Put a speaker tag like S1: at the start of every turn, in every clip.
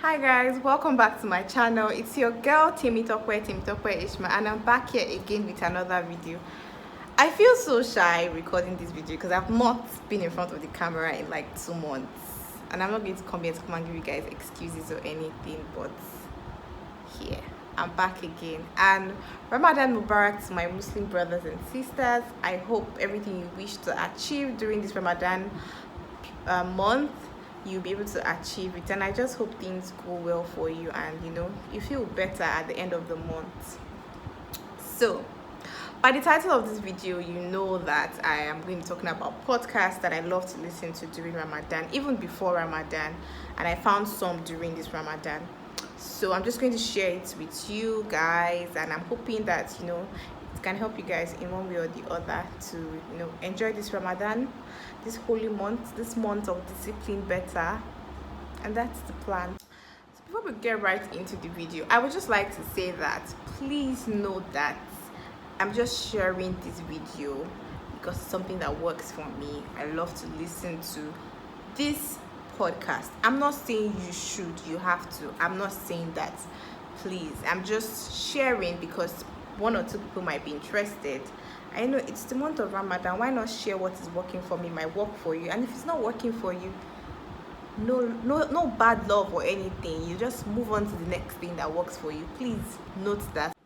S1: Hi guys, welcome back to my channel. It's your girl Timitope Ishma, and I'm back here again with another video. I feel so shy recording this video because I've not been in front of the camera in like 2 months, and I'm not going to come here to come and give you guys excuses or anything, but here I'm back again. And Ramadan Mubarak to my Muslim brothers and sisters. I hope everything you wish to achieve during this Ramadan month, you'll be able to achieve it, and I just hope things go well for you and you feel better at the end of the month. So by the title of this video, you know that I am going to be talking about podcasts that I love to listen to during Ramadan, even before Ramadan, and I found some during this Ramadan. So I'm just going to share it with you guys, and I'm hoping that it can help you guys in one way or the other to enjoy this Ramadan, this holy month, this month of discipline better. And that's the plan. So before we get right into the video, I would just like to say that please note that I'm just sharing this video because it's something that works for me. I love to listen to this podcast. I'm not saying you should, you have to. I'm not saying that. Please, I'm just sharing because 1 or 2 people might be interested. I know it's the month of Ramadan. Why not share what is working for me, might work for you? And if it's not working for you, no bad love or anything. You just move on to the next thing that works for you. Please note that.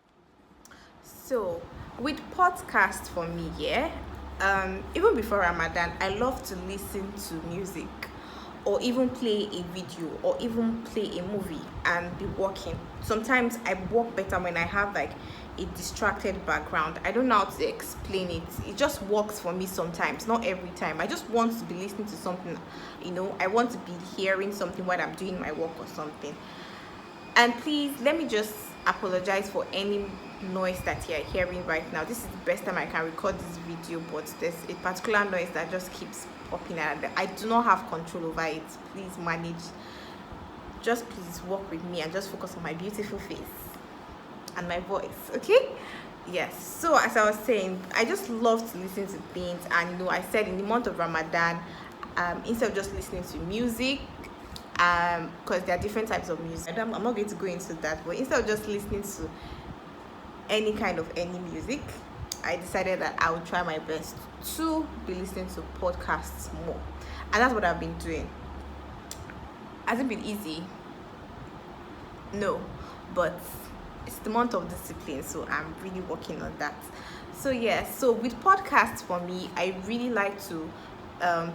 S1: So with podcast for me, even before Ramadan, I love to listen to music, or even play a video, or even play a movie and be working. Sometimes I work better when I have like a distracted background. I don't know how to explain it. It just works for me sometimes, not every time. I just want to be listening to something, I want to be hearing something while I'm doing my work or something. And please let me just apologize for any noise that you're hearing right now. This is the best time I can record this video, but there's a particular noise that just keeps popping out. I do not have control over it. Please manage. Just please work with me and just focus on my beautiful face and my voice, okay? Yes. So as I was saying, I just love to listen to things, and I said in the month of Ramadan, instead of just listening to music, because there are different types of music. I'm not going to go into that, but instead of just listening to any music, I decided that I would try my best to be listening to podcasts more, and that's what I've been doing. Has it been easy? No, but it's the month of discipline, so I'm really working on that. So so with podcasts for me, I really like to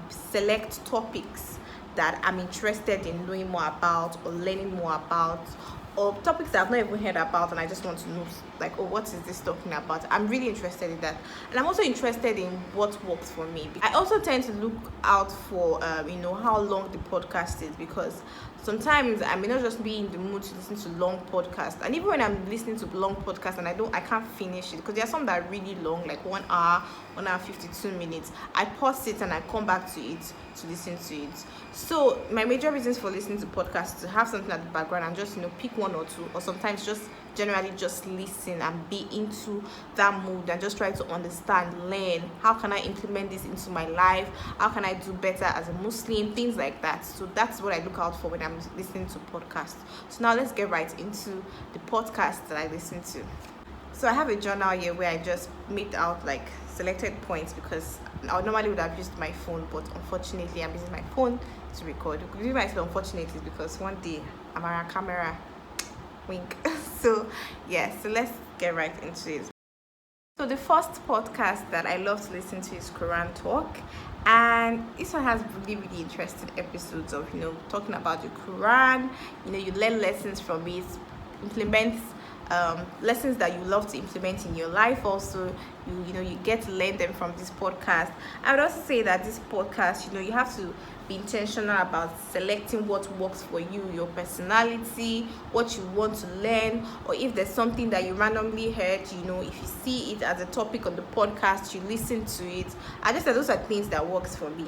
S1: select topics that I'm interested in knowing more about or learning more about, or topics that I've not even heard about and I just want to know, like, oh, what is this talking about? I'm really interested in that, and I'm also interested in what works for me. I also tend to look out for how long the podcast is, because sometimes I may not just be in the mood to listen to long podcasts, and even when I'm listening to long podcasts and I can't finish it, because there are some that are really long, like 1 hour, 1 hour 52 minutes. I pause it and I come back to it to listen to it. So my major reasons for listening to podcasts is to have something at the background and just pick 1 or 2, or sometimes just generally just listen and be into that mood and just try to understand, learn, how can I implement this into my life, how can I do better as a Muslim, things like that. So that's what I look out for when I'm listening to podcasts. So now let's get right into the podcasts that I listen to. So I have a journal here where I just made out like selected points, because I normally would have used my phone, but unfortunately I'm using my phone to record. The reason I said unfortunately is because one day I'm on a camera, wink. So let's get right into it. So the first podcast that I love to listen to is Quran Talk, and this one has really interesting episodes of talking about the Quran. You learn lessons from it, implement lessons that you love to implement in your life. Also, you get to learn them from this podcast. I would also say that this podcast, you have to be intentional about selecting what works for you, your personality, what you want to learn, or if there's something that you randomly heard, if you see it as a topic on the podcast, you listen to it. I just said those are things that works for me.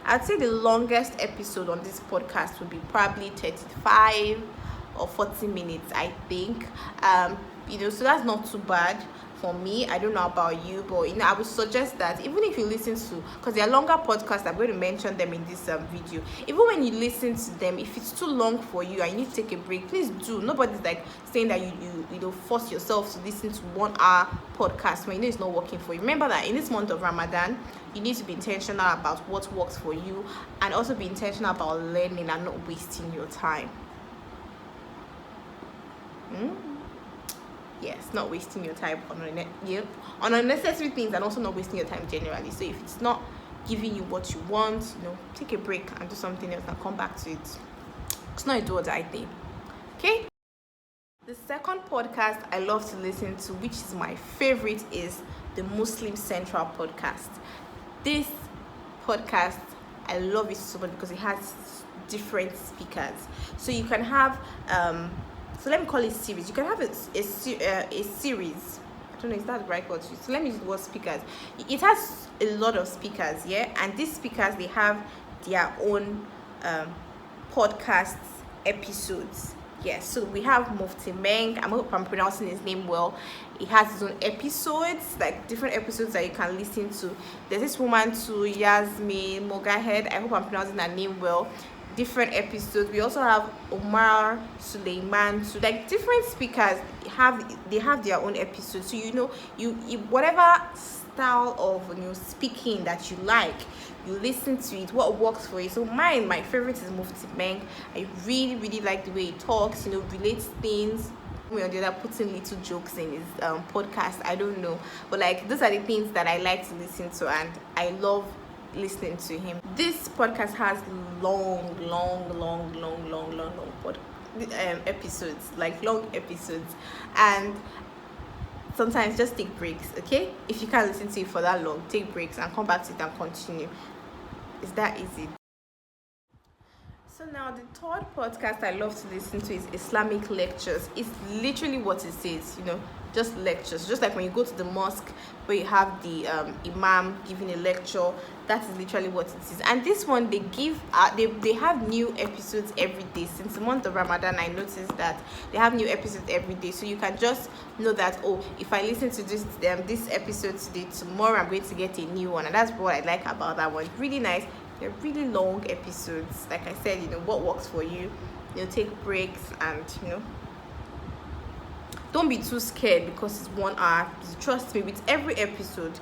S1: I'd say the longest episode on this podcast would be probably 35 or 40 minutes, I think. So that's not too bad for me. I don't know about you, but I would suggest that even if you listen to, because they are longer podcasts, I'm going to mention them in this video. Even when you listen to them, if it's too long for you and you need to take a break, please do. Nobody's like saying that you force yourself to listen to 1 hour podcast when you know it's not working for you. Remember that in this month of Ramadan, you need to be intentional about what works for you, and also be intentional about learning and not wasting your time. Yes, not wasting your time on unnecessary things, and also not wasting your time generally. So if it's not giving you what you want, take a break and do something else and come back to it. It's not a do or die thing. Okay. The second podcast I love to listen to, which is my favorite, is the Muslim Central podcast. This podcast, I love it so much because it has different speakers. So you can have so let me call it series. You can have a series. I don't know, is that the right word to use? So let me use the word speakers. It has a lot of speakers, yeah, and these speakers, they have their own podcast episodes. Yes, so we have Mufti Meng. I hope I'm pronouncing his name well. He has his own episodes, like different episodes that you can listen to. There's this woman too, Yasmin Mogahed. I hope I'm pronouncing her name well. Different episodes. We also have Omar Suleiman. So like different speakers they have their own episodes. So you whatever style of speaking that you like, you listen to it, what works for you. So my favorite is Mufti Meng. I really like the way he talks, relates things. On the other, putting little jokes in his podcast. I don't know, but like those are the things that I like to listen to, and I love listening to him. This podcast has long episodes, like long episodes, and sometimes just take breaks. Okay, if you can't listen to it for that long, take breaks and come back to it and continue. It's that easy. So now the third podcast I love to listen to is Islamic Lectures. It's literally what it says, just lectures. Just like when you go to the mosque where you have the imam giving a lecture, that is literally what it is. And this one, they give they have new episodes every day. Since the month of Ramadan, I noticed that they have new episodes every day. So you can just know that, oh, if I listen to this episode today, tomorrow I'm going to get a new one. And that's what I like about that one. It's really nice. They're really long episodes. Like I said, what works for you. Take breaks, and don't be too scared because it's 1 hour. Trust me, with every episode,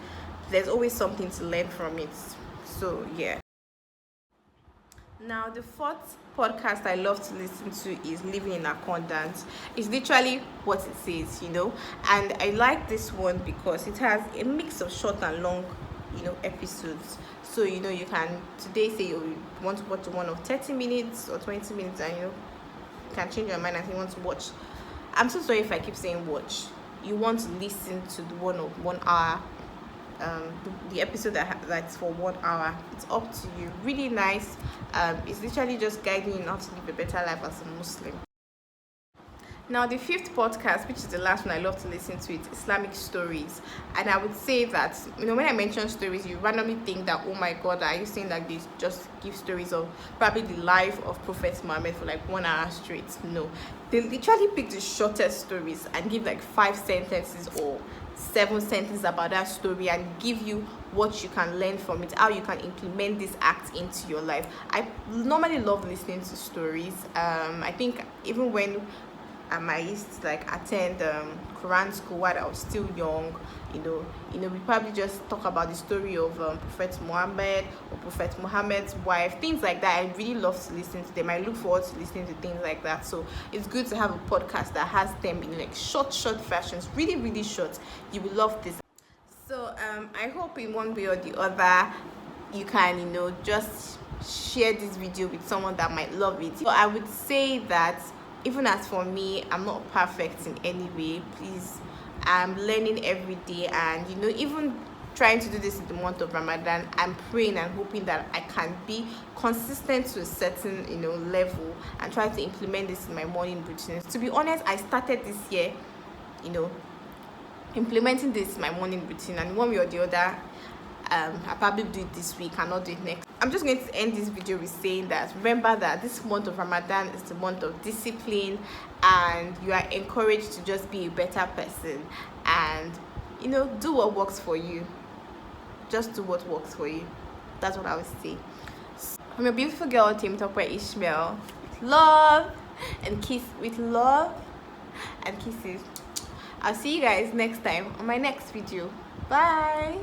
S1: there's always something to learn from it. So yeah. Now the fourth podcast I love to listen to is Living in Accordance. It's literally what it says, and I like this one because it has a mix of short and long episodes. So you can today say you want to watch one of 30 minutes or 20 minutes, and you can change your mind and you want to watch. I'm so sorry if I keep saying watch. You want to listen to the one of 1 hour, the episode that's for 1 hour. It's up to you. Really nice. It's literally just guiding you how to live a better life as a Muslim. Now the fifth podcast, which is the last one I love to listen to, is Islamic Stories. And I would say that when I mention stories, you randomly think that, oh my god, are you saying that they just give stories of probably the life of Prophet Muhammad for like 1 hour straight? No, they literally pick the shortest stories and give like 5 sentences or 7 sentences about that story, and give you what you can learn from it, how you can implement this act into your life. I normally love listening to stories. I think even when I used to attend Quran school while I was still young, we probably just talk about the story of Prophet Muhammad or Prophet Muhammad's wife, things like that. I really love to listen to them. I look forward to listening to things like that. So it's good to have a podcast that has them in short versions, really short. You will love this. So I hope in one way or the other you can just share this video with someone that might love it. So I would say that even as for me, I'm not perfect in any way. Please, I'm learning every day, and even trying to do this in the month of Ramadan, I'm praying and hoping that I can be consistent to a certain level and try to implement this in my morning routines. To be honest, I started this year implementing this in my morning routine, and one way or the other, I'll probably do it this week and not do it next. I'm just going to end this video with saying that remember that this month of Ramadan is the month of discipline, and you are encouraged to just be a better person and you know, do what works for you. Just do what works for you. That's what I would say. From your beautiful girl Temitope Ishmael, with love and kisses. I'll see you guys next time on my next video. Bye.